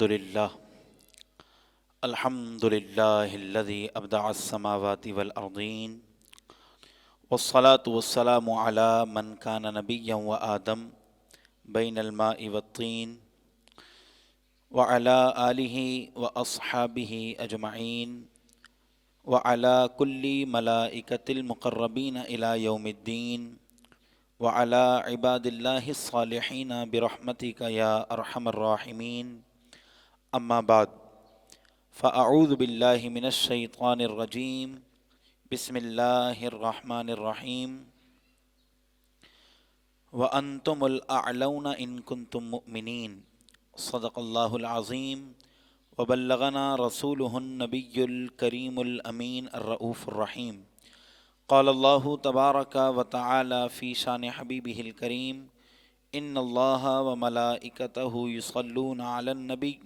لله الحمد لله الذي أبدع السماوات والأرضين والصلاة والسلام على من كان نبيا وآدم بين الماء والطين وعلى آله وأصحابه أجمعين وعلى كل ملائكة المقربين إلى يوم الدين وعلى عباد الله الصالحين برحمتك يا أرحم الراحمين أما بعد فأعوذ بالله من الشيطان الرجيم بسم الله الرحمن الرحيم وأنتم الأعلون إن كنتم مؤمنين صدق الله العظيم وبلغنا رسوله النبي الكريم الأمين الرؤوف الرحيم قال الله تبارك وتعالى في شان حبيبه الكريم إن الله وملائكته يصلون على النبي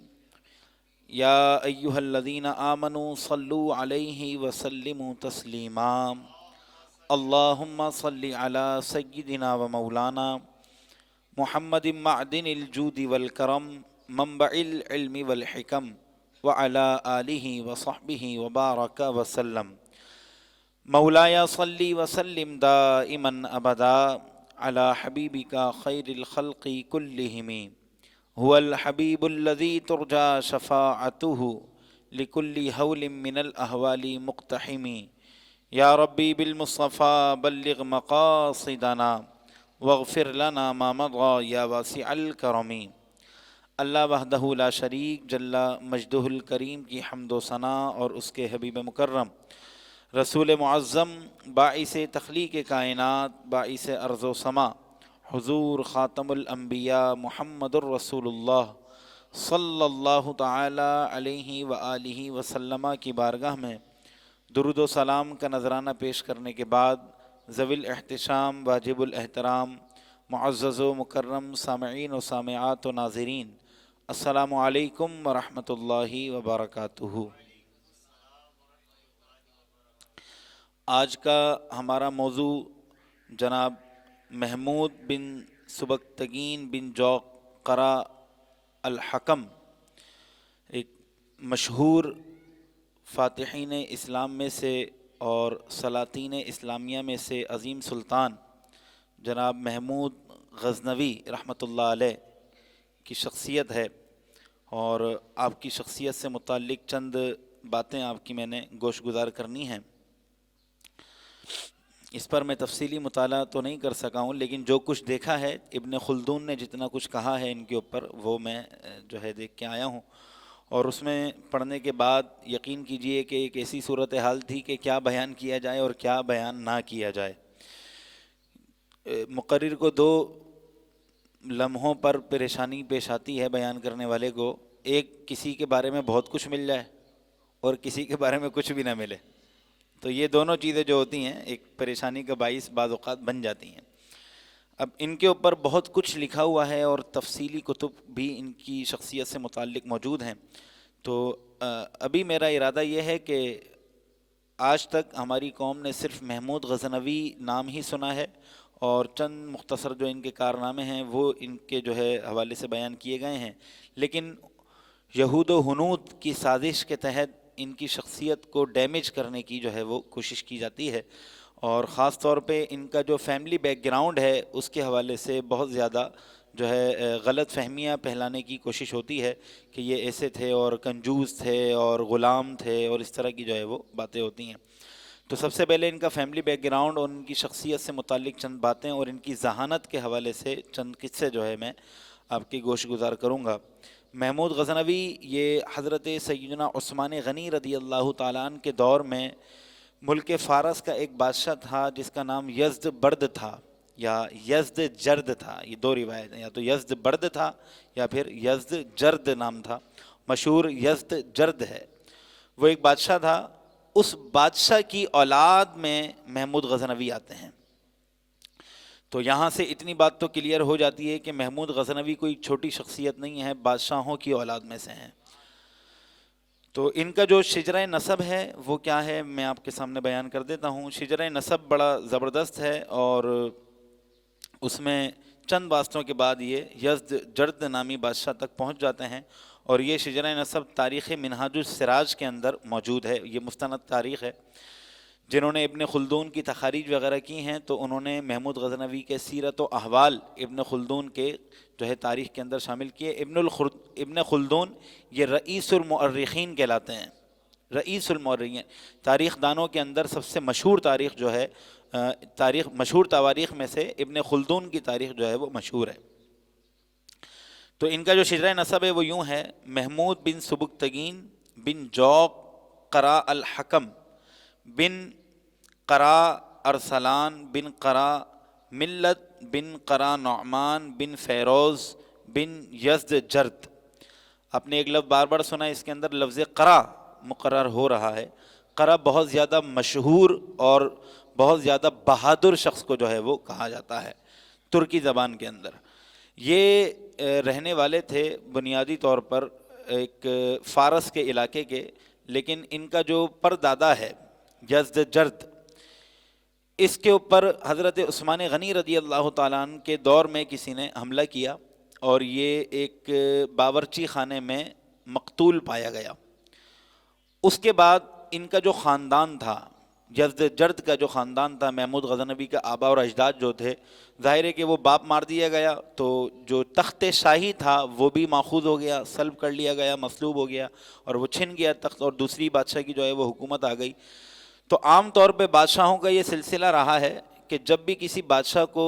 يا أيها الذين آمنوا صلوا عليه وسلموا تسليما اللهم صل على سيدنا ومولانا محمد معدن الجود والكرم منبع العلم والحكم وعلى آله وصحبه وبارك وسلم مولاي صل وسلم دائما أبدا على حبيبك خير الخلق كلهم هو الحبيب الذي ترجى شفاعته لكل هول من الأهوال مقتحم يا ربي بالمصطفى بلغ مقاصدنا واغفر لنا ما مضى يا واسع الكرم اللہ وحدہ لا شریک جل مجدہ الکریم کی حمد و ثنا اور اس کے حبیب مکرم رسول معظم باعث تخلیق کائنات باعث ارض و سما حضور خاتم الانبیاء محمد الرسول اللہ صلی اللہ تعالی علیہ وآلہ وسلم کی بارگاہ میں درود و سلام کا نذرانہ پیش کرنے کے بعد ذوی الاحتشام واجب الاحترام معزز و مکرم سامعین و سامعات و ناظرین السلام علیکم ورحمۃ اللہ وبرکاتہ۔ آج کا ہمارا موضوع جناب محمود بن سبکتگین بن جوقرہ الحکم، ایک مشہور فاتحین اسلام میں سے اور سلاطین اسلامیہ میں سے عظیم سلطان جناب محمود غزنوی رحمۃ اللہ علیہ کی شخصیت ہے، اور آپ کی شخصیت سے متعلق چند باتیں آپ کی میں نے گوش گزار کرنی ہیں۔ اس پر میں تفصیلی مطالعہ تو نہیں کر سکا ہوں، لیکن جو کچھ دیکھا ہے ابن خلدون نے جتنا کچھ کہا ہے ان کے اوپر وہ میں دیکھ کے آیا ہوں، اور اس میں پڑھنے کے بعد یقین کیجئے کہ ایک ایسی صورتحال تھی کہ کیا بیان کیا جائے اور کیا بیان نہ کیا جائے۔ مقرر کو دو لمحوں پر پریشانی پیش آتی ہے بیان کرنے والے کو، ایک کسی کے بارے میں بہت کچھ مل جائے اور کسی کے بارے میں کچھ بھی نہ ملے، تو یہ دونوں چیزیں جو ہوتی ہیں ایک پریشانی کا باعث بعض اوقات بن جاتی ہیں۔ اب ان کے اوپر بہت کچھ لکھا ہوا ہے اور تفصیلی کتب بھی ان کی شخصیت سے متعلق موجود ہیں، تو ابھی میرا ارادہ یہ ہے کہ آج تک ہماری قوم نے صرف محمود غزنوی نام ہی سنا ہے، اور چند مختصر جو ان کے کارنامے ہیں وہ ان کے حوالے سے بیان کیے گئے ہیں، لیکن یہود و ہنود کی سازش کے تحت ان کی شخصیت کو ڈیمیج کرنے کی وہ کوشش کی جاتی ہے، اور خاص طور پہ ان کا جو فیملی بیک گراؤنڈ ہے اس کے حوالے سے بہت زیادہ غلط فہمیاں پھیلانے کی کوشش ہوتی ہے کہ یہ ایسے تھے اور کنجوس تھے اور غلام تھے اور اس طرح کی وہ باتیں ہوتی ہیں۔ تو سب سے پہلے ان کا فیملی بیک گراؤنڈ اور ان کی شخصیت سے متعلق چند باتیں اور ان کی ذہانت کے حوالے سے چند قصے میں آپ کی گوش گزار کروں گا۔ محمود غزنوی یہ حضرت سیدنا عثمان غنی رضی اللہ تعالیٰ عنہ کے دور میں ملک فارس کا ایک بادشاہ تھا جس کا نام یزد برد تھا یا یزد جرد تھا، یہ دو روایت ہیں، یا تو یزد برد تھا یا پھر یزد جرد نام تھا، مشہور یزد جرد ہے۔ وہ ایک بادشاہ تھا، اس بادشاہ کی اولاد میں محمود غزنوی آتے ہیں۔ تو یہاں سے اتنی بات تو کلیئر ہو جاتی ہے کہ محمود غزنوی کوئی چھوٹی شخصیت نہیں ہے، بادشاہوں کی اولاد میں سے ہیں۔ تو ان کا جو شجرہ نسب ہے وہ کیا ہے میں آپ کے سامنے بیان کر دیتا ہوں۔ شجرہ نسب بڑا زبردست ہے، اور اس میں چند واسطوں کے بعد یہ یزد جرد نامی بادشاہ تک پہنچ جاتے ہیں، اور یہ شجرہ نسب تاریخ منہاج السراج کے اندر موجود ہے، یہ مستند تاریخ ہے۔ جنہوں نے ابن خلدون کی تخاریج وغیرہ کی ہیں تو انہوں نے محمود غزنوی کے سیرت و احوال ابن خلدون کے جو ہے تاریخ کے اندر شامل کیے۔ ابن خلدون یہ رئیس المؤرخین کہلاتے ہیں، رئیس المؤرخین، تاریخ دانوں کے اندر سب سے مشہور تاریخ جو ہے، مشہور تواریخ میں سے ابن خلدون کی تاریخ جو ہے وہ مشہور ہے۔ تو ان کا جو شجرہ نسب ہے وہ یوں ہے: محمود بن سبکتگین بن جوق قرا الحکم بن قرا ارسلان بن قرا ملت بن قرا نعمان بن فیروز بن یزد جرد۔ آپ نے ایک لفظ بار بار سنا ہے، اس کے اندر لفظ قرا مقرر ہو رہا ہے۔ قرا بہت زیادہ مشہور اور بہت زیادہ بہادر شخص کو جو ہے وہ کہا جاتا ہے ترکی زبان کے اندر۔ یہ رہنے والے تھے بنیادی طور پر ایک فارس کے علاقے کے، لیکن ان کا جو پردادا ہے یزد جرد، اس کے اوپر حضرت عثمان غنی رضی اللہ تعالیٰ عنہ کے دور میں کسی نے حملہ کیا اور یہ ایک باورچی خانے میں مقتول پایا گیا۔ اس کے بعد ان کا جو خاندان تھا، یزد جرد کا جو خاندان تھا، محمود غزنوی کا آبا اور اجداد جو تھے، ظاہر ہے کہ وہ باپ مار دیا گیا، تو جو تخت شاہی تھا وہ بھی ماخوذ ہو گیا، سلب کر لیا گیا، مصلوب ہو گیا اور وہ چھن گیا تخت، اور دوسری بادشاہ کی جو ہے وہ حکومت آ گئی۔ تو عام طور پہ بادشاہوں کا یہ سلسلہ رہا ہے کہ جب بھی کسی بادشاہ کو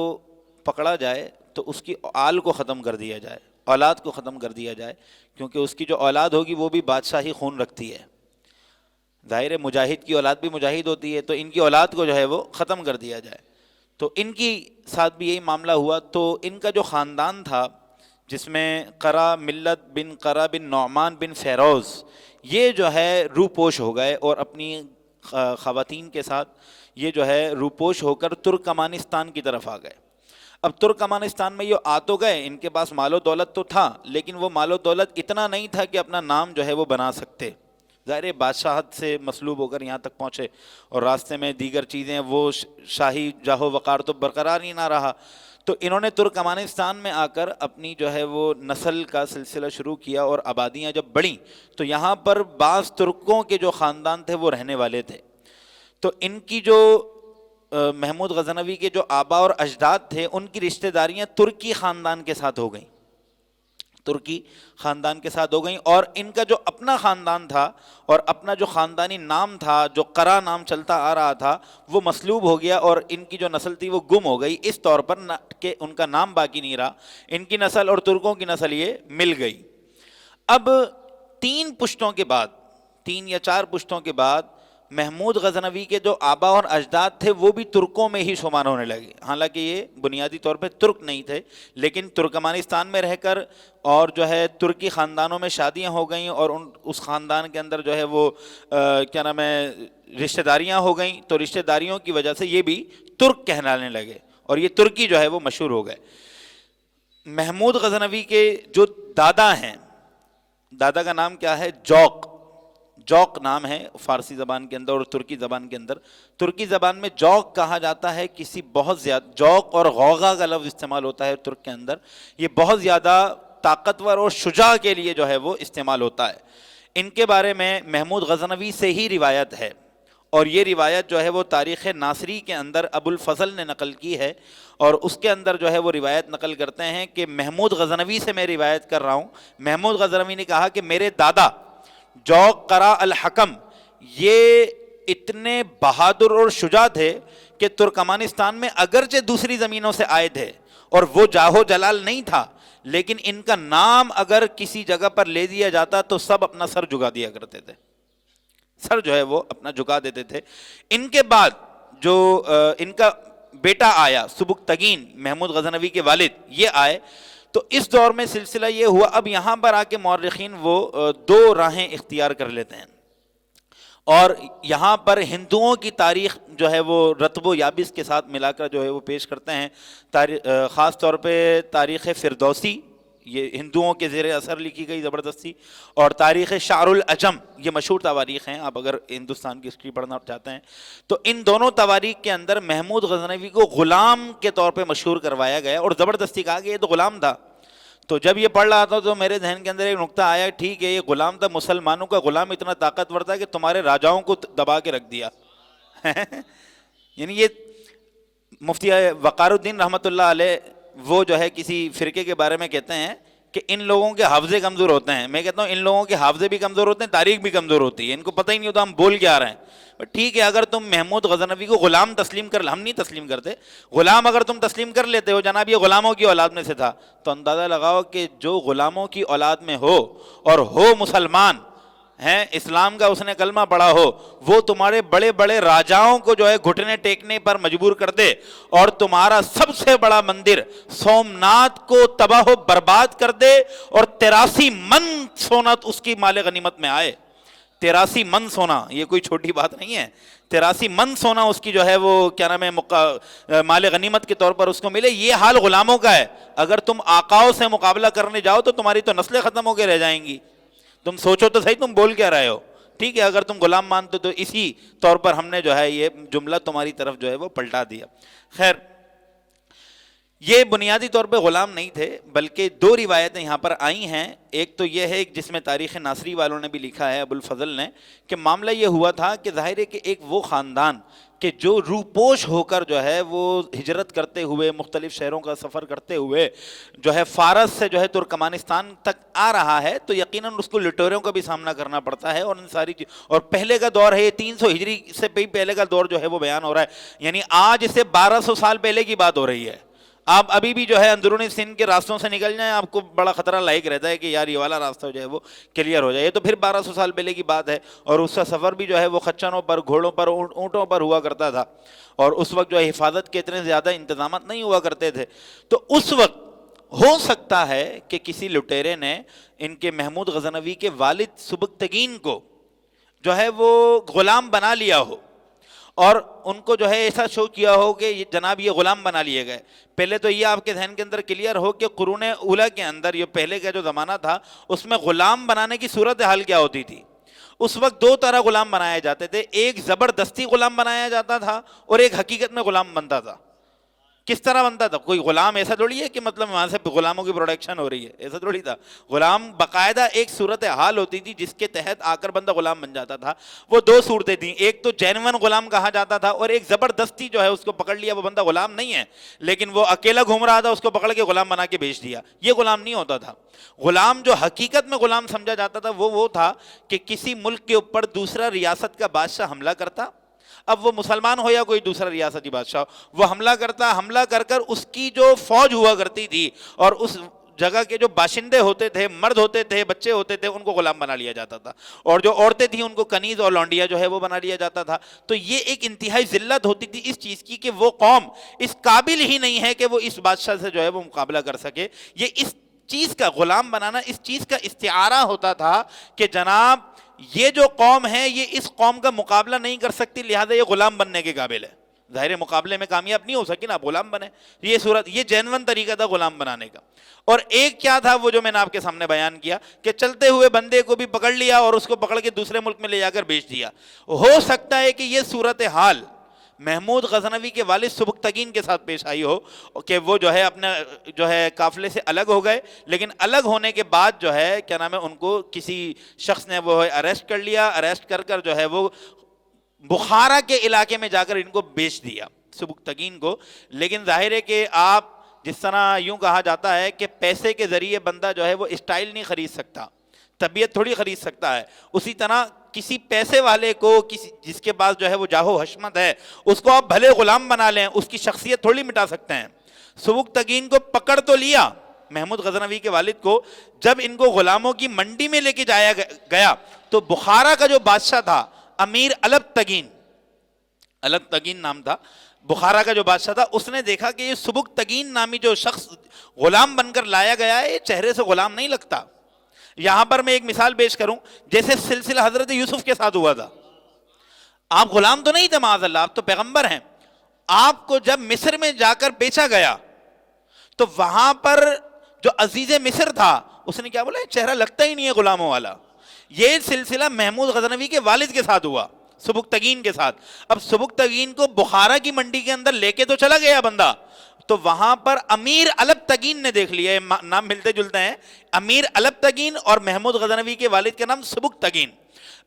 پکڑا جائے تو اس کی آل کو ختم کر دیا جائے، اولاد کو ختم کر دیا جائے، کیونکہ اس کی جو اولاد ہوگی وہ بھی بادشاہی خون رکھتی ہے۔ ظاہر ہے مجاہد کی اولاد بھی مجاہد ہوتی ہے، تو ان کی اولاد کو جو ہے وہ ختم کر دیا جائے۔ تو ان کی ساتھ بھی یہی معاملہ ہوا۔ تو ان کا جو خاندان تھا، جس میں قرا ملت بن قرا بن نعمان بن فیروز، یہ جو ہے روپوش ہو گئے اور اپنی خواتین کے ساتھ یہ جو ہے روپوش ہو کر ترکمانستان کی طرف آ گئے۔ اب ترکمانستان میں یہ آ تو گئے، ان کے پاس مال و دولت تو تھا، لیکن وہ مال و دولت اتنا نہیں تھا کہ اپنا نام جو ہے وہ بنا سکتے۔ ظاہر بادشاہت سے مصلوب ہو کر یہاں تک پہنچے اور راستے میں دیگر چیزیں، وہ شاہی جاہ و وقار تو برقرار ہی نہ رہا۔ تو انہوں نے ترکمانستان میں آ کر اپنی جو ہے وہ نسل کا سلسلہ شروع کیا، اور آبادیاں جب بڑھیں تو یہاں پر بعض ترکوں کے جو خاندان تھے وہ رہنے والے تھے۔ تو ان کی جو محمود غزنوی کے جو آبا اور اجداد تھے، ان کی رشتہ داریاں ترکی خاندان کے ساتھ ہو گئیں، ترکی خاندان کے ساتھ ہو گئیں، اور ان کا جو اپنا خاندان تھا اور اپنا جو خاندانی نام تھا، جو قرا نام چلتا آ رہا تھا، وہ مسلوب ہو گیا، اور ان کی جو نسل تھی وہ گم ہو گئی، اس طور پر کہ ان کا نام باقی نہیں رہا۔ ان کی نسل اور ترکوں کی نسل یہ مل گئی۔ اب 3 پشتوں کے بعد، 3 یا 4 پشتوں کے بعد، محمود غزنوی کے جو آبا اور اجداد تھے وہ بھی ترکوں میں ہی شمار ہونے لگے، حالانکہ یہ بنیادی طور پہ ترک نہیں تھے، لیکن ترکمانستان میں رہ کر اور جو ہے ترکی خاندانوں میں شادیاں ہو گئیں، اور اس خاندان کے اندر جو ہے وہ کیا نام ہے رشتہ داریاں ہو گئیں، تو رشتہ داریوں کی وجہ سے یہ بھی ترک کہلانے لگے، اور یہ ترکی جو ہے وہ مشہور ہو گئے۔ محمود غزنوی کے جو دادا ہیں، دادا کا نام کیا ہے؟ جوق، جوق نام ہے فارسی زبان کے اندر اور ترکی زبان کے اندر۔ ترکی زبان میں جوق کہا جاتا ہے کسی بہت زیادہ، جوق اور غوغا کا لفظ استعمال ہوتا ہے ترک کے اندر، یہ بہت زیادہ طاقتور اور شجاع کے لیے جو ہے وہ استعمال ہوتا ہے۔ ان کے بارے میں محمود غزنوی سے ہی روایت ہے، اور یہ روایت جو ہے وہ تاریخ ناصری کے اندر ابو الفضل نے نقل کی ہے، اور اس کے اندر جو ہے وہ روایت نقل کرتے ہیں کہ محمود غزنوی سے میں روایت کر رہا ہوں، محمود غزنوی نے کہا کہ میرے دادا جوق قرا الحکم یہ اتنے بہادر اور شجاع تھے کہ ترکمانستان میں اگرچہ دوسری زمینوں سے آئے تھے اور وہ جاہو جلال نہیں تھا، لیکن ان کا نام اگر کسی جگہ پر لے دیا جاتا تو سب اپنا سر جھکا دیا کرتے تھے، سر جو ہے وہ اپنا جھکا دیتے تھے۔ ان کے بعد جو ان کا بیٹا آیا سبکتگین، محمود غزنوی کے والد، یہ آئے، تو اس دور میں سلسلہ یہ ہوا، اب یہاں پر آ کے مورخین وہ 2 راہیں اختیار کر لیتے ہیں، اور یہاں پر ہندوؤں کی تاریخ جو ہے وہ رتب و یابس کے ساتھ ملا کر جو ہے وہ پیش کرتے ہیں، خاص طور پہ تاریخ فردوسی، یہ ہندوؤں کے زیر اثر لکھی گئی زبردستی، اور تاریخ شعر العجم، یہ مشہور تواریخ ہیں، آپ اگر ہندوستان کی ہسٹری پڑھنا چاہتے ہیں تو ان دونوں تواریخ کے اندر محمود غزنوی کو غلام کے طور پہ مشہور کروایا گیا، اور زبردستی کہا کہ یہ تو غلام تھا۔ تو جب یہ پڑھ رہا تھا تو میرے ذہن کے اندر ایک نقطہ آیا، ٹھیک ہے یہ غلام تھا، مسلمانوں کا غلام اتنا طاقتور تھا کہ تمہارے راجاؤں کو دبا کے رکھ دیا یعنی یہ مفتی وقار الدین رحمۃ اللہ علیہ وہ جو ہے کسی فرقے کے بارے میں کہتے ہیں کہ ان لوگوں کے حافظے کمزور ہوتے ہیں. میں کہتا ہوں ان لوگوں کے حافظے بھی کمزور ہوتے ہیں، تاریخ بھی کمزور ہوتی ہے، ان کو پتہ ہی نہیں ہوتا ہم بول کے آ رہے ہیں. ٹھیک ہے اگر تم محمود غزنوی کو غلام تسلیم کر، ہم نہیں تسلیم کرتے، غلام اگر تم تسلیم کر لیتے ہو، جناب یہ غلاموں کی اولاد میں سے تھا، تو اندازہ لگاؤ کہ جو غلاموں کی اولاد میں ہو اور ہو مسلمان ہیں، اسلام کا اس نے کلمہ پڑھا ہو، وہ تمہارے بڑے بڑے راجاؤں کو جو ہے گھٹنے ٹیکنے پر مجبور کر دے اور تمہارا سب سے بڑا مندر سومناتھ کو تباہ و برباد کر دے اور 83 من سونا اس کی مال غنیمت میں آئے. 83 من سونا یہ کوئی چھوٹی بات نہیں ہے. 83 من سونا اس کی جو ہے وہ کیا نام ہے مال غنیمت کے طور پر اس کو ملے. یہ حال غلاموں کا ہے. اگر تم آقاؤں سے مقابلہ کرنے جاؤ تو تمہاری تو نسلیں ختم ہو کے رہ جائیں گی. تم سوچو تو صحیح تم بول کیا رہے ہو. ٹھیک ہے اگر تم غلام مانتے تو اسی طور پر ہم نے جو ہے یہ جملہ تمہاری طرف جو ہے وہ پلٹا دیا. خیر یہ بنیادی طور پہ غلام نہیں تھے، بلکہ دو روایتیں یہاں پر آئی ہیں. ایک تو یہ ہے جس میں تاریخ ناصری والوں نے بھی لکھا ہے، ابو الفضل نے، کہ معاملہ یہ ہوا تھا کہ ظاہر ہے کہ ایک وہ خاندان کہ جو روپوش ہو کر جو ہے وہ ہجرت کرتے ہوئے مختلف شہروں کا سفر کرتے ہوئے جو ہے فارس سے جو ہے ترکمانستان تک آ رہا ہے، تو یقیناً اس کو لٹوروں کا بھی سامنا کرنا پڑتا ہے. اور ان ساری اور پہلے کا دور ہے یہ 300 ہجری سے پہلے کا دور جو ہے وہ بیان ہو رہا ہے، یعنی آج سے 1200 سال پہلے کی بات ہو رہی ہے. آپ ابھی بھی جو ہے اندرونی سندھ کے راستوں سے نکل جائیں آپ کو بڑا خطرہ لاحق رہتا ہے کہ یار یہ والا راستہ جو ہے وہ کلیئر ہو جائے. یہ تو پھر 1200 سال پہلے کی بات ہے، اور اس کا سفر بھی جو ہے وہ خچنوں پر، گھوڑوں پر، اونٹوں پر ہوا کرتا تھا، اور اس وقت جو ہے حفاظت کے اتنے زیادہ انتظامات نہیں ہوا کرتے تھے. تو اس وقت ہو سکتا ہے کہ کسی لٹیرے نے ان کے محمود غزنوی کے والد سبکتگین کو جو ہے وہ غلام بنا لیا ہو، اور ان کو جو ہے ایسا شو کیا ہو کہ جناب یہ غلام بنا لیے گئے. پہلے تو یہ آپ کے ذہن کے اندر کلیئر ہو کہ قرون اولیٰ کے اندر یہ پہلے کا جو زمانہ تھا اس میں غلام بنانے کی صورت حال کیا ہوتی تھی. اس وقت دو طرح غلام بنائے جاتے تھے، ایک زبردستی غلام بنایا جاتا تھا اور ایک حقیقت میں غلام بنتا تھا. کس طرح بنتا تھا؟ کوئی غلام ایسا تھوڑی ہے کہ مطلب وہاں سے غلاموں کی پروڈکشن ہو رہی ہے، ایسا تھوڑی تھا. غلام باقاعدہ ایک صورت حال ہوتی تھی جس کے تحت آ کر بندہ غلام بن جاتا تھا. وہ دو صورتیں تھیں، ایک تو جینون غلام کہا جاتا تھا، اور ایک زبردستی جو ہے اس کو پکڑ لیا، وہ بندہ غلام نہیں ہے لیکن وہ اکیلا گھوم رہا تھا، اس کو پکڑ کے غلام بنا کے بھیج دیا. یہ غلام نہیں ہوتا تھا. غلام جو حقیقت میں غلام سمجھا جاتا تھا وہ تھا کہ کسی ملک کے اوپر دوسرا ریاست کا بادشاہ حملہ کرتا، اب وہ مسلمان ہو یا کوئی دوسرا ریاستی بادشاہ، وہ حملہ کرتا، حملہ کر کر اس کی جو فوج ہوا کرتی تھی اور اس جگہ کے جو باشندے ہوتے تھے، مرد ہوتے تھے، بچے ہوتے تھے، ان کو غلام بنا لیا جاتا تھا، اور جو عورتیں تھیں ان کو کنیز اور لونڈیا جو ہے وہ بنا لیا جاتا تھا. تو یہ ایک انتہائی ذلت ہوتی تھی اس چیز کی کہ وہ قوم اس قابل ہی نہیں ہے کہ وہ اس بادشاہ سے جو ہے وہ مقابلہ کر سکے. یہ اس چیز کا غلام بنانا اس چیز کا استعارہ ہوتا تھا کہ جناب یہ جو قوم ہے یہ اس قوم کا مقابلہ نہیں کر سکتی، لہذا یہ غلام بننے کے قابل ہے. ظاہر مقابلے میں کامیاب نہیں ہو سکی نا، آپ غلام بنے. یہ صورت، یہ جینون طریقہ تھا غلام بنانے کا. اور ایک کیا تھا وہ جو میں نے آپ کے سامنے بیان کیا کہ چلتے ہوئے بندے کو بھی پکڑ لیا اور اس کو پکڑ کے دوسرے ملک میں لے جا کر بیچ دیا. ہو سکتا ہے کہ یہ صورتحال محمود غزنوی کے والد سبکتگین کے ساتھ پیش آئی ہو کہ وہ جو ہے اپنے جو ہے قافلے سے الگ ہو گئے، لیکن الگ ہونے کے بعد جو ہے کیا نام ہے ان کو کسی شخص نے وہ اریسٹ کر لیا، اریسٹ کر کر جو ہے وہ بخارا کے علاقے میں جا کر ان کو بیچ دیا سبکتگین کو. لیکن ظاہر ہے کہ آپ جس طرح یوں کہا جاتا ہے کہ پیسے کے ذریعے بندہ جو ہے وہ اسٹائل نہیں خرید سکتا، طبیعت تھوڑی خرید سکتا ہے، اسی طرح کسی پیسے والے کو، کسی جس کے پاس جو ہے وہ جاہ و حشمت ہے، اس کو آپ بھلے غلام بنا لیں، اس کی شخصیت تھوڑی مٹا سکتے ہیں. سبکتگین کو پکڑ تو لیا محمود غزنوی کے والد کو، جب ان کو غلاموں کی منڈی میں لے کے جایا گیا تو بخارا کا جو بادشاہ تھا امیر البتگین، البتگین نام تھا بخارا کا جو بادشاہ تھا، اس نے دیکھا کہ یہ سبکتگین نامی جو شخص غلام بن کر لایا گیا ہے یہ چہرے سے غلام نہیں لگتا. یہاں پر میں ایک مثال پیش کروں، جیسے سلسلہ حضرت یوسف کے ساتھ ہوا تھا. آپ غلام تو نہیں تھے معاذ اللہ، آپ تو پیغمبر ہیں. آپ کو جب مصر میں جا کر بیچا گیا تو وہاں پر جو عزیز مصر تھا اس نے کیا بولا، چہرہ لگتا ہی نہیں ہے غلاموں والا. یہ سلسلہ محمود غزنوی کے والد کے ساتھ ہوا، سبکتگین کے ساتھ. اب سبکتگین کو بخارا کی منڈی کے اندر لے کے تو چلا گیا بندہ، تو وہاں پر امیر البتگین نے دیکھ لیا، نام ملتے جلتے ہیں، امیر البتگین اور محمود غزنوی کے والد کا نام سبکتگین۔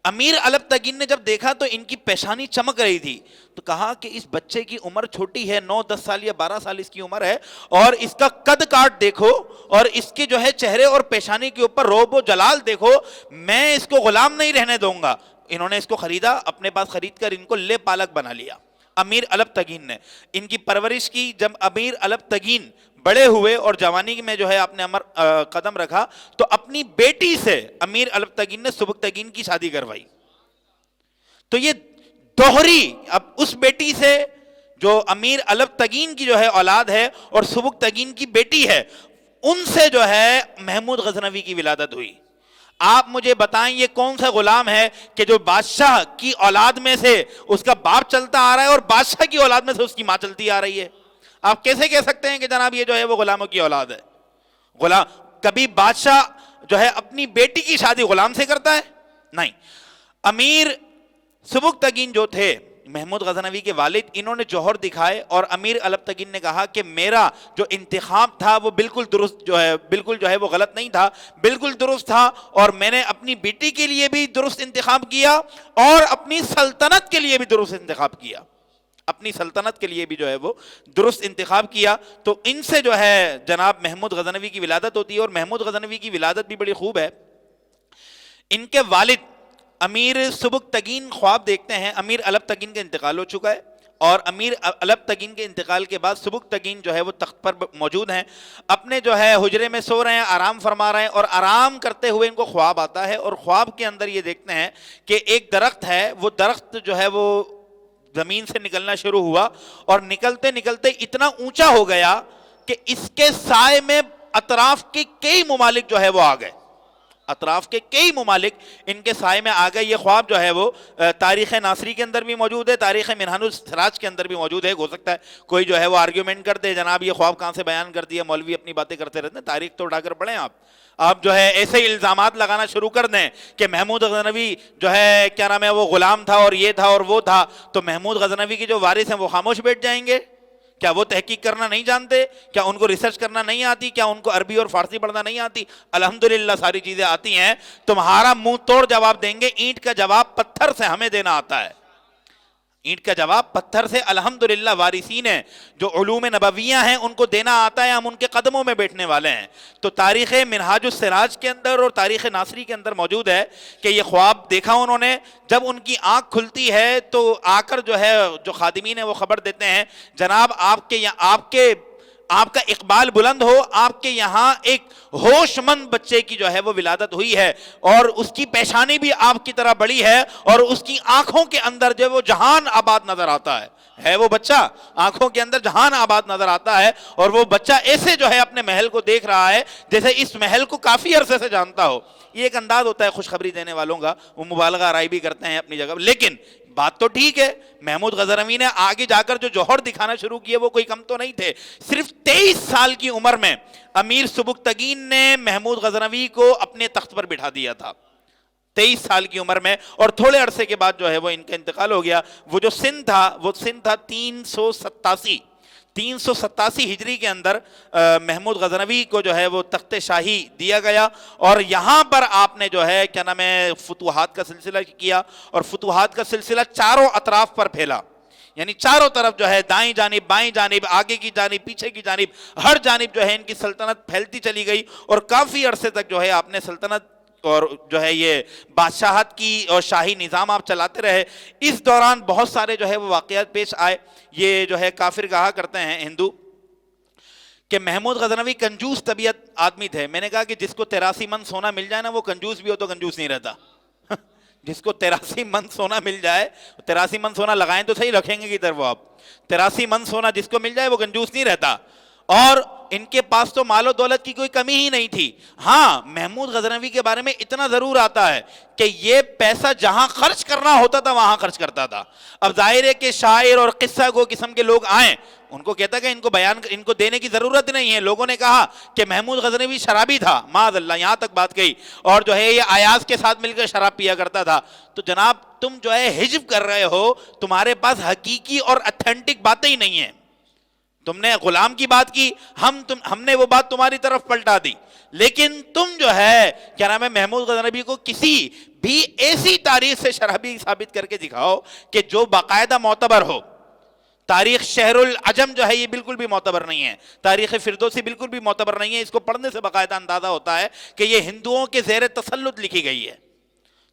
امیر البتگین نے جب دیکھا تو ان کی پیشانی چمک رہی تھی، تو کہا کہ اس بچے کی عمر چھوٹی ہے، 9-10 سال یا 12 سال اس کی عمر ہے، اور اس کا قد کاٹ دیکھو اور اس کے جو ہے چہرے اور پیشانی کے اوپر روب و جلال دیکھو، میں اس کو غلام نہیں رہنے دوں گا۔ انہوں نے اس کو خریدا، اپنے پاس خرید کر ان کو لے پالک بنا لیا امیر البتگین نے، ان کی پرورش کی۔ جب امیر البتگین بڑے ہوئے اور جوانی میں جو ہے آپ نے قدم رکھا تو اپنی بیٹی سے امیر البتگین نے سبکتگین کی شادی کروائی۔ تو یہ دوہری، اب اس بیٹی سے جو امیر البتگین کی جو ہے اولاد ہے اور سبکتگین کی بیٹی ہے، ان سے جو ہے محمود غزنوی کی ولادت ہوئی۔ آپ مجھے بتائیں یہ کون سا غلام ہے کہ جو بادشاہ کی اولاد میں سے اس کا باپ چلتا آ رہا ہے اور بادشاہ کی اولاد میں سے اس کی ماں چلتی آ رہی ہے؟ آپ کیسے کہہ سکتے ہیں کہ جناب یہ جو ہے وہ غلاموں کی اولاد ہے؟ غلام کبھی بادشاہ جو ہے اپنی بیٹی کی شادی غلام سے کرتا ہے؟ نہیں۔ امیر سبکتگین جو تھے محمود غزنوی کے والد، انہوں نے جوہر دکھائے اور امیر البتگین نے کہا کہ میرا جو انتخاب تھا وہ بالکل درست بالکل جو ہے وہ غلط نہیں تھا، بالکل درست تھا، اور میں نے اپنی بیٹی کے لیے بھی درست انتخاب کیا اور اپنی سلطنت کے لیے بھی درست انتخاب کیا، اپنی سلطنت کے لیے بھی جو ہے وہ درست انتخاب کیا۔ تو ان سے جو ہے جناب محمود غزنوی کی ولادت ہوتی ہے، اور محمود غزنوی کی ولادت بھی بڑی خوب ہے۔ ان کے والد امیر سبکتگین خواب دیکھتے ہیں، امیر البتگین کا انتقال ہو چکا ہے، اور امیر البتگین کے انتقال کے بعد سبکتگین جو ہے وہ تخت پر موجود ہیں، اپنے جو ہے حجرے میں سو رہے ہیں، آرام فرما رہے ہیں، اور آرام کرتے ہوئے ان کو خواب آتا ہے، اور خواب کے اندر یہ دیکھتے ہیں کہ ایک درخت ہے، وہ درخت جو ہے وہ زمین سے نکلنا شروع ہوا، اور نکلتے نکلتے اتنا اونچا ہو گیا کہ اس کے سائے میں اطراف کے کئی ممالک جو ہے وہ آ گئے، اطراف کے کئی ممالک ان کے سائے میں آ گئے۔ یہ خواب جو ہے وہ تاریخ ناصری کے اندر بھی موجود ہے، تاریخ منہاج السراج کے اندر بھی موجود ہے۔ ہو سکتا ہے کوئی جو ہے وہ آرگیومنٹ کرتے جناب یہ خواب کہاں سے بیان کر دیا، مولوی اپنی باتیں کرتے رہتے ہیں، تاریخ تو اٹھا کر پڑھیں آپ جو ہے ایسے الزامات لگانا شروع کر دیں کہ محمود غزنوی جو ہے کیا نام ہے وہ غلام تھا اور یہ تھا اور وہ تھا، تو محمود غزنوی کے جو وارث ہیں وہ خاموش بیٹھ جائیں گے؟ کیا وہ تحقیق کرنا نہیں جانتے؟ کیا ان کو ریسرچ کرنا نہیں آتی؟ کیا ان کو عربی اور فارسی پڑھنا نہیں آتی؟ الحمدللہ ساری چیزیں آتی ہیں۔ تمہارا منہ توڑ جواب دیں گے، اینٹ کا جواب پتھر سے ہمیں دینا آتا ہے، اینٹ کا جواب پتھر سے الحمدللہ وارثین ہیں، جو علوم نبویہ ہیں ان کو دینا آتا ہے، ہم ان کے قدموں میں بیٹھنے والے ہیں۔ تو تاریخ منہاج السراج کے اندر اور تاریخ ناصری کے اندر موجود ہے کہ یہ خواب دیکھا انہوں نے، جب ان کی آنکھ کھلتی ہے تو آ کر جو ہے جو خادمین ہیں وہ خبر دیتے ہیں جناب آپ کا اقبال بلند ہو، آپ کے یہاں ایک ہوش مند بچے کی جو ہے وہ ولادت ہوئی ہے، اور اس کی پیشانی بھی آپ کی طرح بڑی ہے، اور اس کی آنکھوں کے اندر جو وہ جہان آباد نظر آتا ہے وہ بچہ آنکھوں کے اندر جہان آباد نظر آتا ہے، اور وہ بچہ ایسے جو ہے اپنے محل کو دیکھ رہا ہے جیسے اس محل کو کافی عرصے سے جانتا ہو۔ یہ ایک انداز ہوتا ہے خوشخبری دینے والوں کا، وہ مبالغہ آرائی بھی کرتے ہیں اپنی جگہ، لیکن بات تو ٹھیک ہے۔ محمود غزنوی نے آگے جا کر جو جوہر دکھانا شروع کیے وہ کوئی کم تو نہیں تھے۔ صرف 23 سال کی عمر میں امیر سبکتگین نے محمود غزنوی کو اپنے تخت پر بٹھا دیا تھا، 23 سال کی عمر میں، اور تھوڑے عرصے کے بعد جو ہے وہ ان کا انتقال ہو گیا۔ وہ جو سن تھا وہ سن تھا 387 ہجری کے اندر محمود غزنوی کو جو ہے وہ تخت شاہی دیا گیا، اور یہاں پر آپ نے جو ہے کیا نام ہے فتوحات کا سلسلہ کیا، اور فتوحات کا سلسلہ چاروں اطراف پر پھیلا، یعنی چاروں طرف جو ہے دائیں جانب بائیں جانب آگے کی جانب پیچھے کی جانب ہر جانب جو ہے ان کی سلطنت پھیلتی چلی گئی، اور کافی عرصے تک جو ہے آپ نے سلطنت اور جو ہے یہ بادشاہت کی اور شاہی نظام آپ چلاتے رہے۔ اس دوران بہت سارے جو ہے وہ واقعات پیش آئے۔ یہ جو ہے کافر کہا کرتے ہیں ہندو کہ محمود غزنوی کنجوس طبیعت آدمی تھے۔ میں نے کہا کہ جس کو 83 من سونا مل جائے نا وہ کنجوس بھی ہو تو کنجوس نہیں رہتا۔ جس کو 83 من سونا مل جائے، 83 من سونا لگائیں تو صحیح، رکھیں گے کدھر وہ آپ، 83 من سونا جس کو مل جائے وہ کنجوس نہیں رہتا۔ اور ان کے پاس تو مال و دولت کی کوئی کمی ہی نہیں تھی۔ ہاں محمود غزنوی کے بارے میں اتنا ضرور آتا ہے کہ یہ پیسہ جہاں خرچ کرنا ہوتا تھا وہاں خرچ کرتا تھا۔ اب ظاہر ہے کہ شاعر اور قصہ گو قسم کے لوگ آئیں، ان کو کہتا کہ ان کو دینے کی ضرورت نہیں ہے۔ لوگوں نے کہا کہ محمود غزنوی شرابی تھا، معاذ اللہ، یہاں تک بات گئی، اور جو ہے یہ ایاز کے ساتھ مل کر شراب پیا کرتا تھا۔ تو جناب تم جو ہے حجب کر رہے ہو، تمہارے پاس حقیقی اور اتھینٹک باتیں ہی نہیں ہیں، تم نے غلام کی بات کی، ہم نے وہ بات تمہاری طرف پلٹا دی، لیکن تم جو ہے کیا نام ہے محمود غزنوی کو کسی بھی ایسی تاریخ سے شرابی ثابت کر کے دکھاؤ کہ جو باقاعدہ معتبر ہو. تاریخ شہر العجم جو ہے یہ بالکل بھی معتبر نہیں ہے، تاریخ فردوسی بالکل بھی معتبر نہیں ہے. اس کو پڑھنے سے باقاعدہ اندازہ ہوتا ہے کہ یہ ہندوؤں کے زیر تسلط لکھی گئی ہے.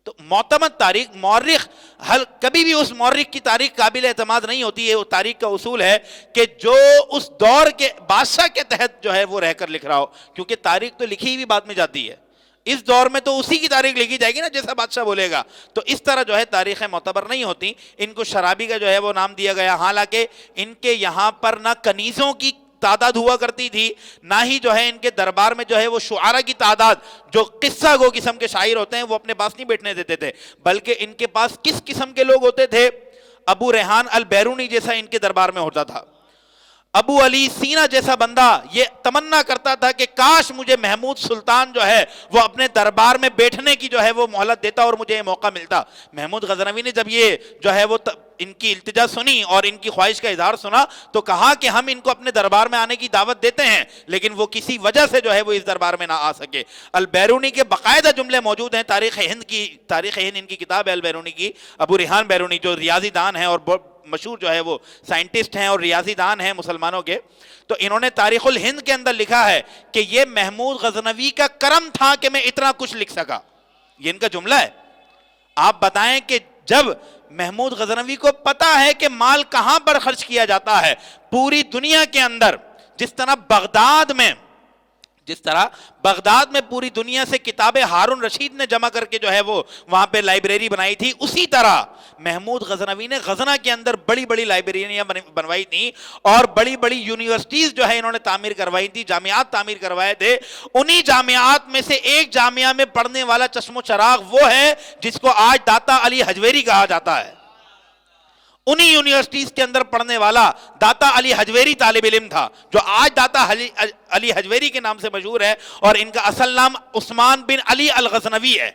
تو معتمد تاریخ، مورخ کبھی بھی اس مورخ کی تاریخ قابل اعتماد نہیں ہوتی ہے. وہ تاریخ کا اصول ہے کہ جو اس دور کے بادشاہ کے تحت جو ہے وہ رہ کر لکھ رہا ہو، کیونکہ تاریخ تو لکھی ہوئی بعد میں جاتی ہے. اس دور میں تو اسی کی تاریخ لکھی جائے گی نا جیسا بادشاہ بولے گا. تو اس طرح جو ہے تاریخیں معتبر نہیں ہوتی. ان کو شرابی کا جو ہے وہ نام دیا گیا، حالانکہ ان کے یہاں پر نہ کنیزوں کی تعداد ہوا کرتی تھی، نہ ہی جو ہے ان کے دربار میں جو ہے وہ شعراء کی تعداد، جو قصہ گو قسم کے شاعر ہوتے ہیں وہ اپنے پاس نہیں بیٹھنے دیتے تھے، بلکہ ان کے پاس کس قسم کے لوگ ہوتے تھے؟ ابو ریحان البیرونی جیسا ان کے دربار میں ہوتا تھا. ابو علی سینا جیسا بندہ یہ تمنا کرتا تھا کہ کاش مجھے محمود سلطان جو ہے وہ اپنے دربار میں بیٹھنے کی جو ہے وہ مہلت دیتا اور مجھے یہ موقع ملتا. محمود غزنوی نے جب یہ جو ہے وہ ان کی التجا سنی اور ان کی خواہش کا اظہار سنا تو کہا کہ ہم ان کو اپنے دربار میں آنے کی دعوت دیتے ہیں، لیکن وہ کسی وجہ سے جو ہے وہ اس دربار میں نہ آ سکے. البیرونی کے باقاعدہ جملے موجود ہیں تاریخ ہند ان کی کتاب ہے البیرونی کی. ابو ریحان بیرونی جو ریاضی دان ہیں اور مشہور جو ہے وہ سائنٹسٹ ہیں اور ریاضی دان ہیں مسلمانوں کے، تو انہوں نے تاریخ الہند کے اندر لکھا ہے کہ یہ محمود غزنوی کا کرم تھا کہ میں اتنا کچھ لکھ سکا. یہ ان کا جملہ ہے. آپ بتائیں کہ جب محمود غزنوی کو پتا ہے کہ مال کہاں پر خرچ کیا جاتا ہے پوری دنیا کے اندر، جس طرح بغداد میں پوری دنیا سے کتابیں ہارون رشید نے جمع کر کے جو ہے وہ وہاں پہ لائبریری بنائی تھی، اسی طرح محمود غزنوی نے غزنہ کے اندر بڑی بڑی لائبریریاں بنوائی تھیں اور بڑی بڑی یونیورسٹیز جو ہے انہوں نے تعمیر کروائی تھی، جامعات تعمیر کروائے تھے. انہی جامعات میں سے ایک جامعہ میں پڑھنے والا چشم و چراغ وہ ہے جس کو آج داتا علی حجویری کہا جاتا ہے. انہی یونیورسٹیز کے اندر پڑھنے والا داتا علی حجویری طالب علم تھا، جو آج داتا علی حجویری کے نام سے مشہور ہے، اور ان کا اصل نام عثمان بن علی الغزنوی ہے.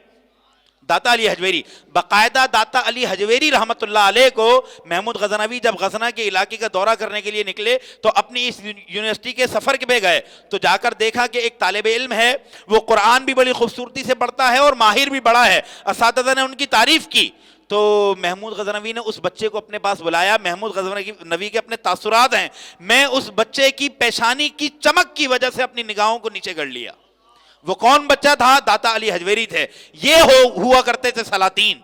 داتا علی حجویری، باقاعدہ داتا علی حجویری رحمت اللہ علیہ کو محمود غزنوی جب غزنہ کے علاقے کا دورہ کرنے کے لیے نکلے تو اپنی اس یونیورسٹی کے سفر پہ گئے تو جا کر دیکھا کہ ایک طالب علم ہے، وہ قرآن بھی بڑی خوبصورتی سے پڑھتا ہے اور ماہر بھی بڑا ہے. اساتذہ نے ان کی تعریف کی تو محمود غزنوی نے اس بچے کو اپنے پاس بلایا. محمود غزنوی کے اپنے تاثرات ہیں، میں اس بچے کی پیشانی کی چمک کی وجہ سے اپنی نگاہوں کو نیچے کر لیا. وہ کون بچہ تھا؟ داتا علی حجویری تھے. یہ ہوا کرتے تھے سلاطین،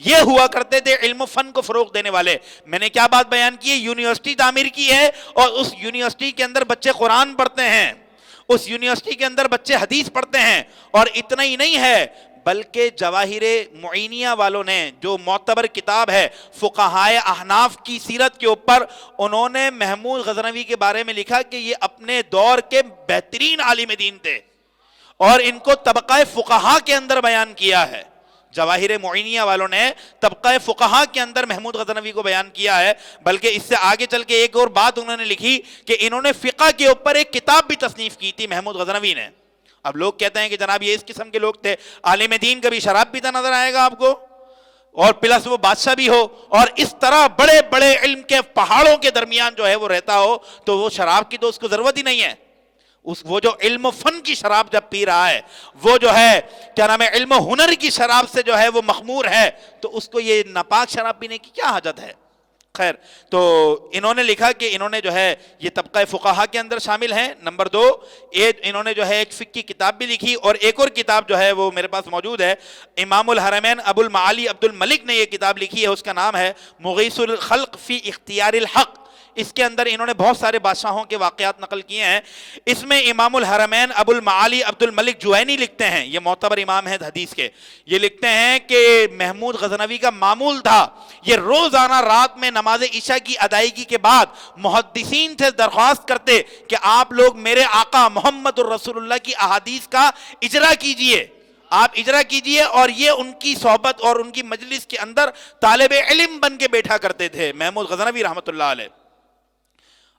یہ ہوا کرتے تھے علم و فن کو فروغ دینے والے. میں نے کیا بات بیان کی ہے؟ یونیورسٹی تعمیر کی ہے اور اس یونیورسٹی کے اندر بچے قرآن پڑھتے ہیں، اس یونیورسٹی کے اندر بچے حدیث پڑھتے ہیں. اور اتنا ہی نہیں ہے بلکہ جواہر معینیہ والوں نے جو معتبر کتاب ہے فقہائے احناف کی سیرت کے اوپر، انہوں نے محمود غزنوی کے بارے میں لکھا کہ یہ اپنے دور کے بہترین عالم دین تھے اور ان کو طبقہ فقہا کے اندر بیان کیا ہے. جواہر معینیہ والوں نے طبقہ فقہا کے اندر محمود غزنوی کو بیان کیا ہے. بلکہ اس سے آگے چل کے ایک اور بات انہوں نے لکھی کہ انہوں نے فقہ کے اوپر ایک کتاب بھی تصنیف کی تھی محمود غزنوی نے. اب لوگ کہتے ہیں کہ جناب یہ اس قسم کے لوگ تھے. عالم دین کبھی شراب پیتا نظر آئے گا آپ کو؟ اور پلس وہ بادشاہ بھی ہو اور اس طرح بڑے بڑے علم کے پہاڑوں کے درمیان جو ہے وہ رہتا ہو تو وہ شراب کی تو اس کو ضرورت ہی نہیں ہے. وہ جو علم و فن کی شراب جب پی رہا ہے، وہ جو ہے کیا نام ہے علم و ہنر کی شراب سے جو ہے وہ مخمور ہے، تو اس کو یہ ناپاک شراب پینے کی کیا حاجت ہے؟ خیر، تو انہوں نے لکھا کہ انہوں نے جو ہے یہ طبقہ فقہا کے اندر شامل ہیں. نمبر 2، انہوں نے جو ہے ایک فقہ کی کتاب بھی لکھی اور ایک اور کتاب جو ہے وہ میرے پاس موجود ہے. امام الحرمین ابو المعالی عبد الملک نے یہ کتاب لکھی ہے، اس کا نام ہے مغیث الخلق فی اختیار الحق. اس کے اندر انہوں نے بہت سارے بادشاہوں کے واقعات نقل کیے ہیں. اس میں امام الحرمین ابو المعالی عبد الملک جوینی لکھتے ہیں، یہ معتبر امام ہیں حدیث کے، یہ لکھتے ہیں کہ محمود غزنوی کا معمول تھا یہ روزانہ رات میں نماز عشاء کی ادائیگی کے بعد محدثین سے درخواست کرتے کہ آپ لوگ میرے آقا محمد الرسول اللہ کی احادیث کا اجرا کیجئے، آپ اجرا کیجئے. اور یہ ان کی صحبت اور ان کی مجلس کے اندر طالب علم بن کے بیٹھا کرتے تھے محمود غزنوی رحمۃ اللہ علیہ.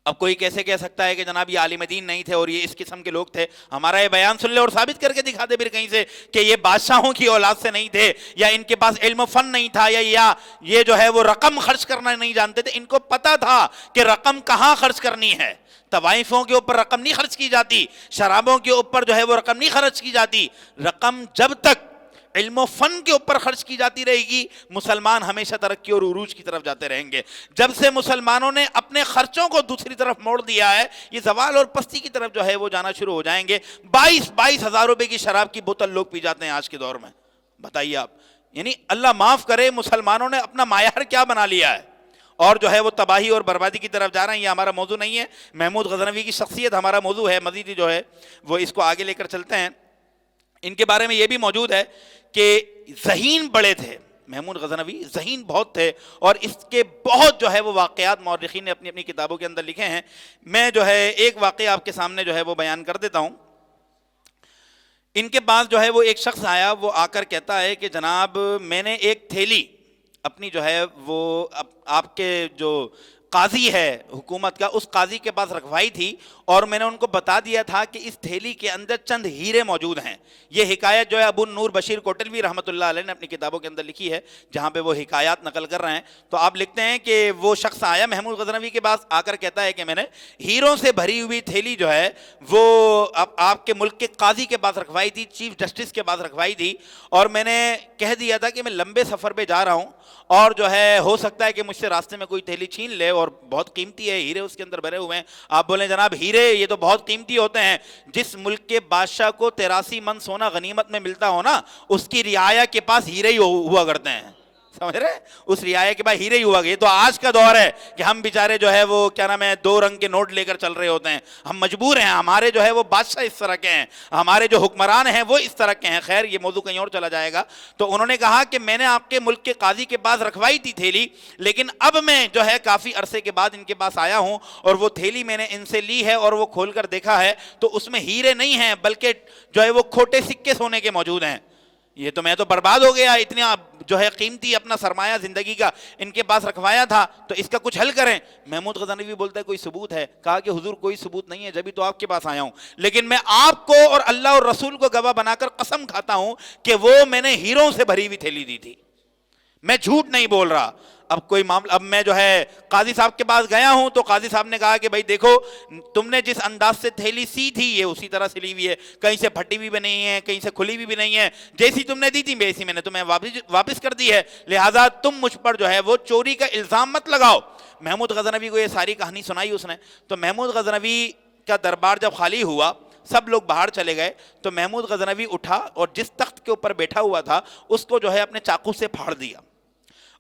اب کوئی کیسے کہہ سکتا ہے کہ جناب یہ عالم دین نہیں تھے اور یہ اس قسم کے لوگ تھے؟ ہمارا یہ بیان سن لے اور ثابت کر کے دکھا دے پھر کہیں سے کہ یہ بادشاہوں کی اولاد سے نہیں تھے، یا ان کے پاس علم و فن نہیں تھا، یا یہ جو ہے وہ رقم خرچ کرنا نہیں جانتے تھے. ان کو پتا تھا کہ رقم کہاں خرچ کرنی ہے. طوائفوں کے اوپر رقم نہیں خرچ کی جاتی، شرابوں کے اوپر جو ہے وہ رقم نہیں خرچ کی جاتی. رقم جب تک علم و فن کے اوپر خرچ کی جاتی رہے گی مسلمان ہمیشہ ترقی اور عروج کی طرف جاتے رہیں گے. جب سے مسلمانوں نے اپنے خرچوں کو دوسری طرف موڑ دیا ہے یہ زوال اور پستی کی طرف جو ہے وہ جانا شروع ہو جائیں گے. 22 ہزار روپے کی شراب کی بوتل لوگ پی جاتے ہیں آج کے دور میں. بتائیے آپ، یعنی اللہ معاف کرے مسلمانوں نے اپنا معیار کیا بنا لیا ہے اور جو ہے وہ تباہی اور بربادی کی طرف جا رہے ہیں. یہ ہمارا موضوع نہیں ہے، محمود غزنوی کی شخصیت ہمارا موضوع ہے. مزید جو ہے وہ اس کو آگے لے کر چلتے ہیں. ان کے بارے میں یہ بھی موجود ہے کہ ذہین بڑے تھے. محمود غزنوی ذہین بہت تھے اور اس کے بہت جو ہے وہ واقعات مورخین نے اپنی اپنی کتابوں کے اندر لکھے ہیں. میں جو ہے ایک واقعہ آپ کے سامنے جو ہے وہ بیان کر دیتا ہوں. ان کے پاس جو ہے وہ ایک شخص آیا، وہ آ کر کہتا ہے کہ جناب میں نے ایک تھیلی اپنی جو ہے وہ آپ کے جو قاضی ہے حکومت کا اس قاضی کے پاس رکھوائی تھی اور میں نے ان کو بتا دیا تھا کہ اس تھیلی کے اندر چند ہیرے موجود ہیں. یہ حکایت جو ہے ابو نور بشیر کوٹلوی رحمۃ اللہ علیہ نے اپنی کتابوں کے اندر لکھی ہے جہاں پہ وہ حکایات نقل کر رہے ہیں. تو آپ لکھتے ہیں کہ وہ شخص آیا محمود غزنوی کے پاس آ کر کہتا ہے کہ میں نے ہیروں سے بھری ہوئی تھیلی جو ہے وہ آپ کے ملک کے قاضی کے پاس رکھوائی تھی، چیف جسٹس کے پاس رکھوائی تھی، اور میں نے کہہ دیا تھا کہ میں لمبے سفر پہ جا رہا ہوں اور جو ہے ہو سکتا ہے کہ مجھ سے راستے میں کوئی تھیلی چھین لے اور بہت قیمتی ہے، ہیرے اس کے اندر بھرے ہوئے ہیں. آپ بولیں جناب ہیرے یہ تو بہت قیمتی ہوتے ہیں. جس ملک کے بادشاہ کو 83 من سونا غنیمت میں ملتا ہو نا اس کی رعایا کے پاس ہیرے ہی ہوا کرتے ہیں. سمجھ رہے؟ اس رعایا کے بعد ہیرے ہی ہوا گئے. تو آج کا دور ہے کہ ہم بیچارے جو ہے وہ کیا نام ہے 2 رنگ کے نوٹ لے کر چل رہے ہوتے ہیں. ہم مجبور ہیں، ہمارے جو ہے وہ بادشاہ اس طرح کے ہیں، ہمارے جو حکمران ہیں وہ اس طرح کے ہیں. خیر یہ موضوع کہیں اور چلا جائے گا. تو انہوں نے کہا کہ میں نے آپ کے ملک کے قاضی کے پاس رکھوائی تھی تھیلی، لیکن اب میں جو ہے کافی عرصے کے بعد ان کے پاس آیا ہوں اور وہ تھیلی میں نے ان سے لی ہے اور وہ کھول کر دیکھا ہے تو اس میں ہیرے نہیں ہیں بلکہ جو ہے وہ کھوٹے سکے سونے کے موجود ہیں. یہ تو میں تو برباد ہو گیا، اتنا جو ہے قیمتی اپنا سرمایہ زندگی کا ان کے پاس رکھوایا تھا، تو اس کا کچھ حل کریں. محمود غزنوی بولتا ہے کوئی ثبوت ہے؟ کہا کہ حضور کوئی ثبوت نہیں ہے، جبھی تو آپ کے پاس آیا ہوں، لیکن میں آپ کو اور اللہ اور رسول کو گواہ بنا کر قسم کھاتا ہوں کہ وہ میں نے ہیروں سے بھری ہوئی تھیلی دی تھی، میں جھوٹ نہیں بول رہا. اب کوئی معاملہ، اب میں جو ہے قاضی صاحب کے پاس گیا ہوں تو قاضی صاحب نے کہا کہ بھائی دیکھو تم نے جس انداز سے تھیلی سی تھی یہ اسی طرح سلی ہوئی ہے، کہیں سے پھٹی ہوئی بھی نہیں ہے، کہیں سے کھلی ہوئی بھی نہیں ہے، جیسی تم نے دی تھی ویسی میں نے تمہیں واپس کر دی ہے، لہٰذا تم مجھ پر جو ہے وہ چوری کا الزام مت لگاؤ. محمود غزنوی کو یہ ساری کہانی سنائی اس نے. تو محمود غزنوی کا دربار جب خالی ہوا سب لوگ باہر چلے گئے تو محمود غزنوی اٹھا اور جس تخت کے اوپر بیٹھا ہوا تھا اس کو جو ہے اپنے چاقو سے پھاڑ دیا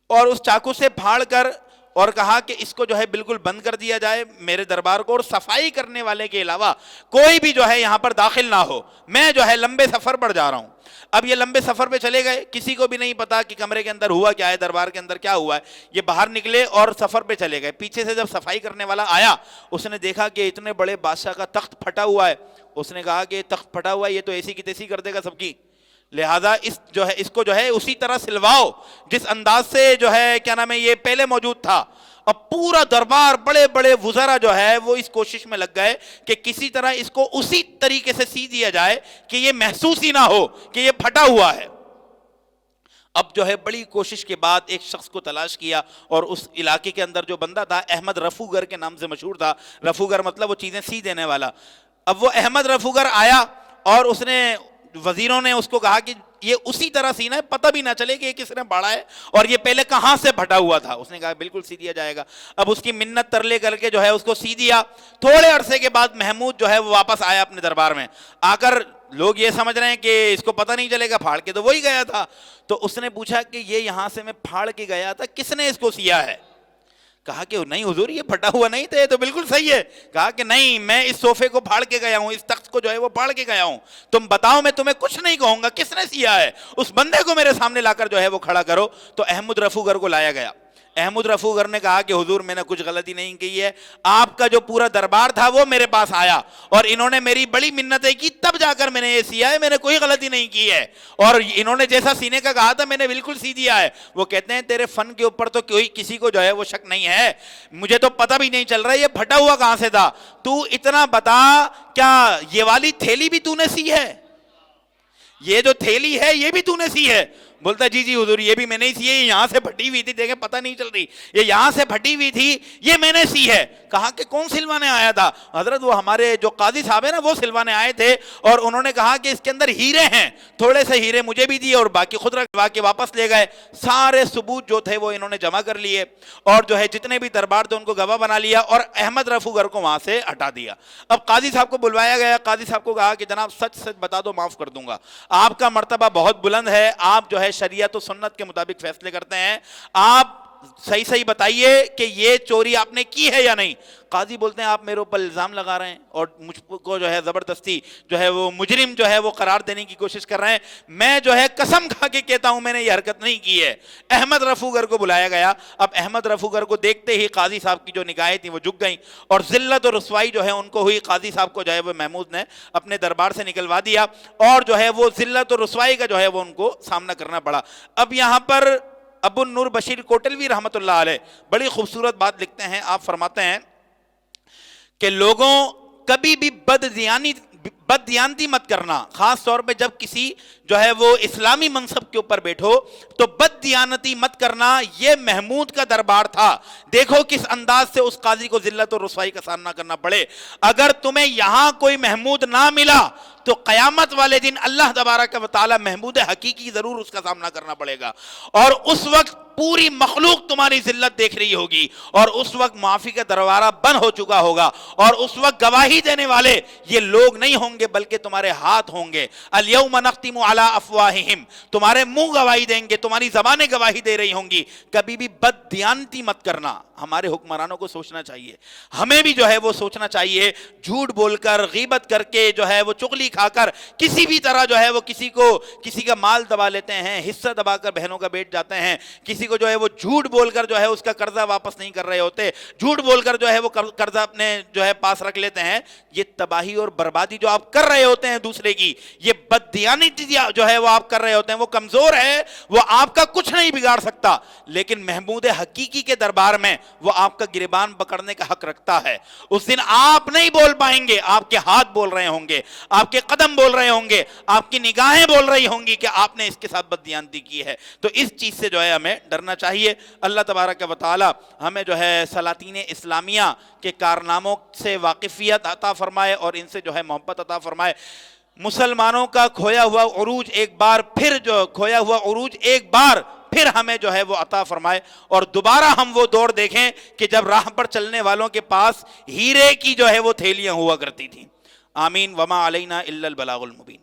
اور اس چاقو سے پھاڑ کر اور کہا کہ اس کو جو ہے بالکل بند کر دیا جائے میرے دربار کو، اور صفائی کرنے والے کے علاوہ کوئی بھی جو ہے یہاں پر داخل نہ ہو، میں جو ہے لمبے سفر پر جا رہا ہوں. اب یہ لمبے سفر پہ چلے گئے، کسی کو بھی نہیں پتا کہ کمرے کے اندر ہوا کیا ہے، دربار کے اندر کیا ہوا ہے. یہ باہر نکلے اور سفر پہ چلے گئے. پیچھے سے جب صفائی کرنے والا آیا اس نے دیکھا کہ اتنے بڑے بادشاہ کا تخت پھٹا ہوا ہے. اس نے کہا کہ تخت پھٹا ہوا ہے یہ تو ایسی کی تیسی کر دے گا سب کی، لہذا اس کو جو ہے اسی طرح سلواؤ جس انداز سے جو ہے کیا نام ہے یہ پہلے موجود تھا. اب پورا دربار بڑے بڑے وزراء جو ہے وہ اس کوشش میں لگ گئے کہ کسی طرح اس کو اسی طریقے سے سی دیا جائے کہ یہ محسوس ہی نہ ہو کہ یہ پھٹا ہوا ہے. اب جو ہے بڑی کوشش کے بعد ایک شخص کو تلاش کیا اور اس علاقے کے اندر جو بندہ تھا احمد رفوگر کے نام سے مشہور تھا. رفوگر مطلب وہ چیزیں سی دینے والا. اب وہ احمد رفوگر آیا اور اس نے وزیروں نے اس کو کہا کہ یہ اسی طرح سینا ہے، پتہ بھی نہ چلے کہ یہ کس نے باڑا ہے اور یہ پہلے کہاں سے پھٹا ہوا تھا. اس نے کہا بالکل سی دیا جائے گا. اب اس کی منت ترلے کر کے جو ہے اس کو سی دیا. تھوڑے عرصے کے بعد محمود جو ہے وہ واپس آیا اپنے دربار میں. آ کر لوگ یہ سمجھ رہے ہیں کہ اس کو پتہ نہیں چلے گا، پھاڑ کے تو وہی گیا تھا. تو اس نے پوچھا کہ یہ یہاں سے میں پھاڑ کے گیا تھا، کس نے اس کو سیا ہے؟ کہا کہ نہیں حضور یہ پھٹا ہوا نہیں تھا، یہ تو بالکل صحیح ہے. کہا کہ نہیں میں اس صوفے کو پھاڑ کے گیا ہوں، اس تخت کو جو ہے وہ پھاڑ کے گیا ہوں. تم بتاؤ میں تمہیں کچھ نہیں کہوں گا، کس نے سیا ہے؟ اس بندے کو میرے سامنے لا کر جو ہے وہ کھڑا کرو. تو احمد رفوگر کو لایا گیا. احمد رفوگر نے کہا کہ حضور میں نے کچھ غلطی نہیں کی ہے، آپ کا جو پورا دربار تھا وہ میرے پاس آیا اور انہوں نے میری بڑی منتیں کی تب جا کر میں نے یہ سیا ہے، میں نے کوئی غلطی نہیں کی ہے اور انہوں نے جیسا سینے کا کہا تھا میں نے بالکل سی دیا ہے. وہ کہتے ہیں تیرے فن کے اوپر تو کوئی کسی کو جو ہے وہ شک نہیں ہے، مجھے تو پتہ بھی نہیں چل رہا یہ پھٹا ہوا کہاں سے تھا. تو اتنا بتا کیا یہ والی تھیلی بھی تو نے سی ہے؟ یہ جو تھیلی ہے یہ بھی تو نے سی ہے؟ بولتا جی جی حضور یہ بھی میں نے سی ہے, یہ یہاں سے پھٹی ہوئی تھی, دیکھیں پتہ نہیں چل رہی, یہ یہاں سے پھٹی ہوئی تھی, یہ میں نے سی ہے. کہا کہ کون سلوانے آیا تھا؟ حضرت وہ ہمارے جو قاضی صاحب ہیں نا وہ سلوانے آئے تھے, اور انہوں نے کہا کہ اس کے اندر ہیرے ہیں, تھوڑے سے ہیرے مجھے بھی دیے اور باقی خود رکھوا کے واپس لے گئے. سارے ثبوت جو تھے وہ انہوں نے جمع کر لیے, اور جو ہے جتنے بھی دربار تھے ان کو گواہ بنا لیا, اور احمد رفوگر کو وہاں سے ہٹا دیا. اب قاضی صاحب کو بلوایا گیا, قاضی صاحب کو کہا کہ جناب سچ سچ بتا دو, معاف کر دوں گا, آپ کا مرتبہ بہت بلند ہے, آپ جو ہے شریعت و سنت کے مطابق فیصلے کرتے ہیں, آپ صحیح صحیح بتائیے کہ یہ چوری آپ نے کی ہے یا نہیں. قاضی بولتے ہیں آپ میرے اوپر الزام لگا رہے ہیں اور مجھ کو جو ہے زبردستی جو ہے وہ مجرم جو ہے وہ قرار دینے کی کوشش کر رہے ہیں. میں جو ہے قسم کھا کے کہتا ہوں میں نے یہ حرکت نہیں کی ہے. احمد رفوگر کو بلایا گیا. اب احمد رفوگر کو دیکھتے ہی قاضی صاحب کی جو نگاہیں تھیں وہ جھک گئیں, اور ذلت اور رسوائی جو ہے ان کو ہوئی. قاضی صاحب کو جو ہے وہ محمود نے اپنے دربار سے نکلوا دیا, اور جو ہے وہ ذلت اور رسوائی کا جو ہے وہ ان کو سامنا کرنا پڑا. اب یہاں پر ابو النور بشیر کوٹلوی رحمۃ اللہ علیہ بڑی خوبصورت بات لکھتے ہیں. آپ فرماتے ہیں کہ لوگوں کبھی بھی بددیانتی مت کرنا, خاص طور پہ جب کسی جو ہے وہ اسلامی منصب کے اوپر بیٹھو تو بددیانتی مت کرنا. یہ محمود کا دربار تھا, دیکھو کس انداز سے اس قاضی کو ذلت اور رسوائی کا سامنا کرنا پڑے. اگر تمہیں یہاں کوئی محمود نہ ملا تو قیامت والے دن اللہ تبارک و تعالی محمود حقیقی ضرور اس کا سامنا کرنا پڑے گا, اور اس وقت پوری مخلوق تمہاری ذلت دیکھ رہی ہوگی, اور اس وقت معافی کا دروازہ بند ہو چکا ہوگا, اور اس وقت گواہی دینے والے یہ لوگ نہیں ہوں گے بلکہ تمہارے ہاتھ ہوں گے. الیوم نختم علی افواہہم, تمہارے منہ گواہی دیں گے, تمہاری زبانیں گواہی دے رہی ہوں گی. کبھی بھی بددیانتی مت کرنا. ہمارے حکمرانوں کو سوچنا چاہیے, ہمیں بھی جو ہے وہ سوچنا چاہیے, جھوٹ بول کر, غیبت کر کے, جو ہے وہ چغلی کھا کر, کسی بھی طرح جو ہے وہ کسی کا مال دبا لیتے ہیں, حصہ دبا کر بہنوں کا بیٹھ جاتے ہیں, کسی کو جو ہے وہ جھوٹ بول کر جو ہے اس کا قرضہ واپس نہیں کر رہے ہوتے, جھوٹ بول کر جو ہے وہ قرضہ اپنے جو ہے پاس رکھ لیتے ہیں. یہ تباہی اور بربادی جو آپ کر رہے ہوتے ہیں دوسرے کی, یہ بددیانتی جو ہے وہ آپ کر رہے ہوتے ہیں, وہ کمزور ہے, وہ آپ کا کچھ نہیں بگاڑ سکتا, لیکن محمود حقیقی کے دربار میں وہ آپ کا گریبان پکڑنے کا حق رکھتا ہے. اس دن آپ نہیں بول پائیں گے, آپ کے ہاتھ بول رہے ہوں گے, آپ کے قدم بول رہے ہوں گے, آپ کی نگاہیں بول رہی ہوں گی کہ آپ نے اس کے ساتھ بددیانتی کی ہے. تو اس چیز سے جو ہے ہمیں ڈرنا چاہیے. اللہ تبارک و تعالی ہمیں جو ہے سلاطین اسلامیہ کے کارناموں سے واقفیت عطا فرمائے اور ان سے جو ہے محبت عطا فرمائے. مسلمانوں کا کھویا ہوا عروج ایک بار پھر ہمیں جو ہے وہ عطا فرمائے, اور دوبارہ ہم وہ دور دیکھیں کہ جب راہ پر چلنے والوں کے پاس ہیرے کی جو ہے وہ تھیلیاں ہوا کرتی تھیں. آمین. وما علینا الا البلاغ المبین.